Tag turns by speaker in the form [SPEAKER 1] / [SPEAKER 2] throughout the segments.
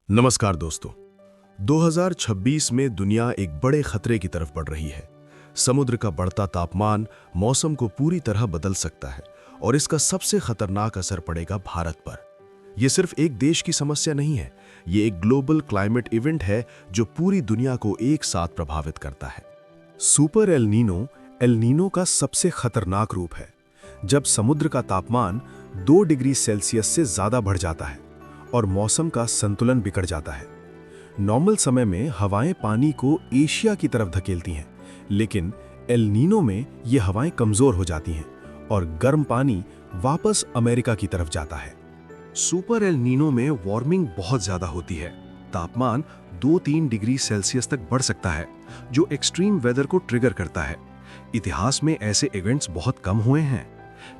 [SPEAKER 1] नमस्कार दोस्तों। 2026 में दुनिया एक बड़े खतरे की तरफ बढ़ रही है। समुद्र का बढ़ता तापमान मौसम को पूरी तरह बदल सकता है और इसका सबसे खतरनाक असर पड़ेगा भारत पर। यह सिर्फ एक देश की समस्या नहीं है, ये एक ग्लोबल क्लाइमेट इवेंट है जो पूरी दुनिया को एक साथ प्रभावित करता है। सुपर एल नीनो का सबसे खतरनाक रूप है, जब समुद्र का तापमान 2 डिग्री सेल्सियस से ज्यादा बढ़ जाता है और मौसम का संतुलन बिगड़ जाता है। नॉर्मल समय में हवाएं पानी को एशिया की तरफ धकेलती हैं, लेकिन एल नीनो में ये हवाएं कमजोर हो जाती हैं और गर्म पानी वापस अमेरिका की तरफ जाता है। सुपर एल नीनो में वार्मिंग बहुत ज्यादा होती है। तापमान 2-3 डिग्री सेल्सियस तक बढ़ सकता है, जो एक्सट्रीम वेदर को ट्रिगर करता है। इतिहास में ऐसे इवेंट्स बहुत कम हुए हैं।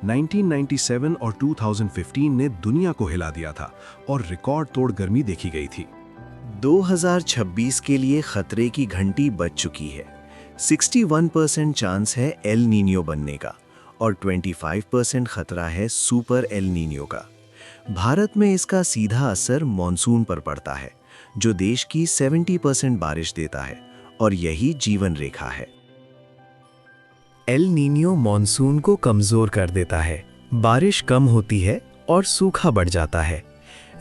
[SPEAKER 1] 1997 और 2015 ने दुनिया को हिला दिया था और रिकॉर्ड तोड़ गर्मी देखी गई थी।
[SPEAKER 2] 2026 के लिए खतरे की घंटी बज चुकी है। 61% चांस है एल नीनियो बनने का और 25% खतरा है सुपर एल नीनियो का। भारत में इसका सीधा असर मॉनसून पर पड़ता है, जो देश की 70% बारिश देता है, और यही जीवन रेखा है। एल नीनियो मॉनसून को कमजोर कर देता है, बारिश कम होती है और सूखा बढ़ जाता है।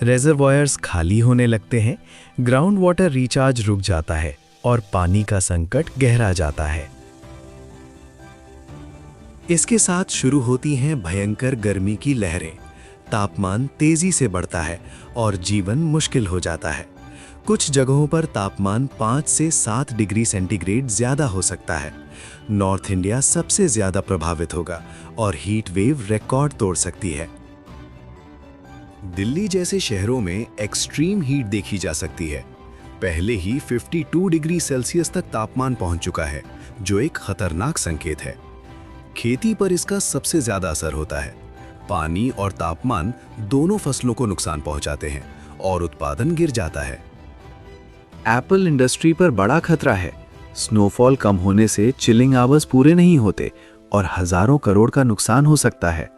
[SPEAKER 2] रेजरवॉयर्स खाली होने लगते हैं, ग्राउंड वाटर रिचार्ज रुक जाता है और पानी का संकट गहरा जाता है। इसके साथ शुरू होती हैं भयंकर गर्मी की लहरें। तापमान तेजी से बढ़ता है और जीवन मुश्किल हो जाता है। कुछ जगहों पर तापमान 5 से 7 डिग्री सेंटीग्रेड ज्यादा हो सकता है। नॉर्थ इंडिया सबसे ज्यादा प्रभावित होगा और हीट वेव रिकॉर्ड तोड़ सकती है। दिल्ली जैसे शहरों में एक्सट्रीम हीट देखी जा सकती है। पहले ही 52 डिग्री सेल्सियस तक तापमान पहुंच चुका है, जो एक खतरनाक संकेत है। खेती पर इसका सबसे ज्यादा असर होता है। पानी और तापमान दोनों फसलों को नुकसान पहुंचाते हैं और उत्पादन गिर जाता है।
[SPEAKER 3] एप्पल इंडस्ट्री पर बड़ा खतरा है। स्नोफॉल कम होने से चिलिंग आवर्स पूरे नहीं होते और हजारों करोड़ का नुकसान हो सकता है।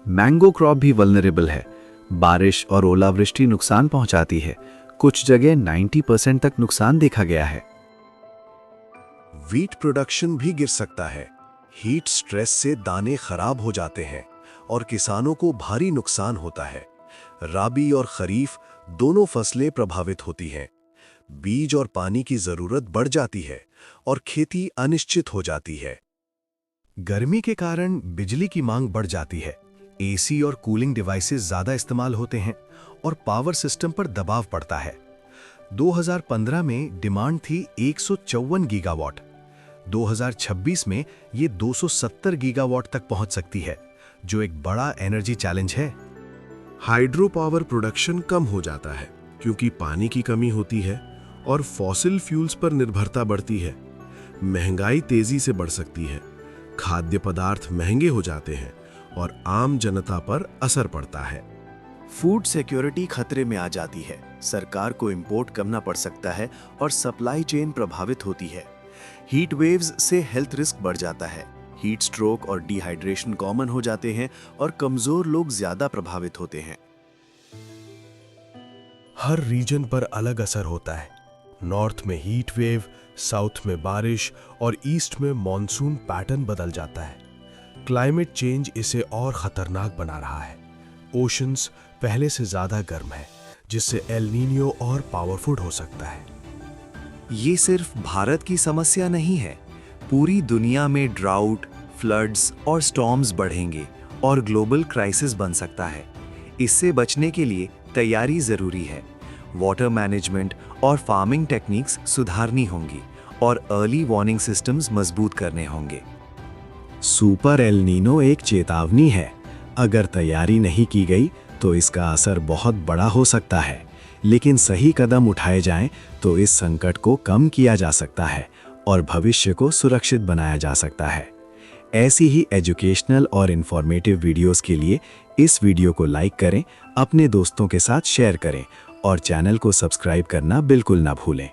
[SPEAKER 3] मैंगो क्रॉप भी वल्नरेबल है। बारिश और ओलावृष्टि नुकसान पहुंचाती है। कुछ जगह 90% तक नुकसान देखा गया है।
[SPEAKER 1] वीट प्रोडक्शन भी गिर सकता है। हीट स्ट्रेस से दाने खराब हो जाते हैं और किसानों को भारी नुकसान होता है। राबी और खरीफ दोनों फसलें प्रभावित होती हैं। बीज और पानी की जरूरत बढ़ जाती है और खेती अनिश्चित हो जाती है। गर्मी के कारण बिजली की मांग बढ़ जाती है। एसी और कूलिंग डिवाइसेस ज्यादा इस्तेमाल होते हैं और पावर सिस्टम पर दबाव पड़ता है। 2015 में डिमांड थी 154 गीगावाट। 2026 में ये 270 गीगावाट तक पहुंच सकती है, जो एक बड़ा एनर्जी चैलेंज है। हाइड्रो पावर प्रोडक्शन कम हो जाता है क्योंकि पानी की कमी होती है और फॉसिल फ्यूल्स पर निर्भरता बढ़ती है। महंगाई तेजी से बढ़ सकती है। खाद्य पदार्थ महंगे हो जाते हैं और आम जनता पर असर पड़ता है।
[SPEAKER 2] फूड सिक्योरिटी खतरे में आ जाती है। सरकार को इंपोर्ट करना पड़ सकता है और सप्लाई चेन प्रभावित होती है। हीट वेव्स से हेल्थ रिस्क बढ़ जाता है। हीट स्ट्रोक और डिहाइड्रेशन कॉमन हो जाते हैं और कमजोर लोग ज्यादा प्रभावित होते हैं।
[SPEAKER 1] हर रीजन पर अलग असर होता है। नॉर्थ में हीट वेव, साउथ में बारिश और ईस्ट में मॉनसून पैटर्न बदल जाता है। क्लाइमेट चेंज इसे और खतरनाक बना रहा है। ओशंस पहले से ज्यादा गर्म है, जिससे एल नीनियो और पावरफुल हो सकता है।
[SPEAKER 2] ये सिर्फ भारत की समस्या नहीं है। पूरी दुनिया में ड्राउट, फ्लड्स और स्टॉर्म्स बढ़ेंगे और ग्लोबल क्राइसिस बन सकता है। इससे बचने के लिए तैयारी जरूरी है। वाटर मैनेजमेंट और फार्मिंग टेक्निक्स सुधारनी होंगी और अर्ली वार्निंग सिस्टम्स मजबूत करने होंगे।
[SPEAKER 1] सुपर एल नीनो एक चेतावनी है। अगर तैयारी नहीं की गई तो इसका असर बहुत बड़ा हो सकता है, लेकिन सही कदम उठाए जाएं तो इस संकट को कम किया जा सकता है और भविष्य को सुरक्षित बनाया जा सकता है। ऐसी ही एजुकेशनल और इंफॉर्मेटिव वीडियोस के लिए इस वीडियो को लाइक करें, अपने दोस्तों के साथ शेयर करें और चैनल को सब्सक्राइब करना बिल्कुल ना भूलें।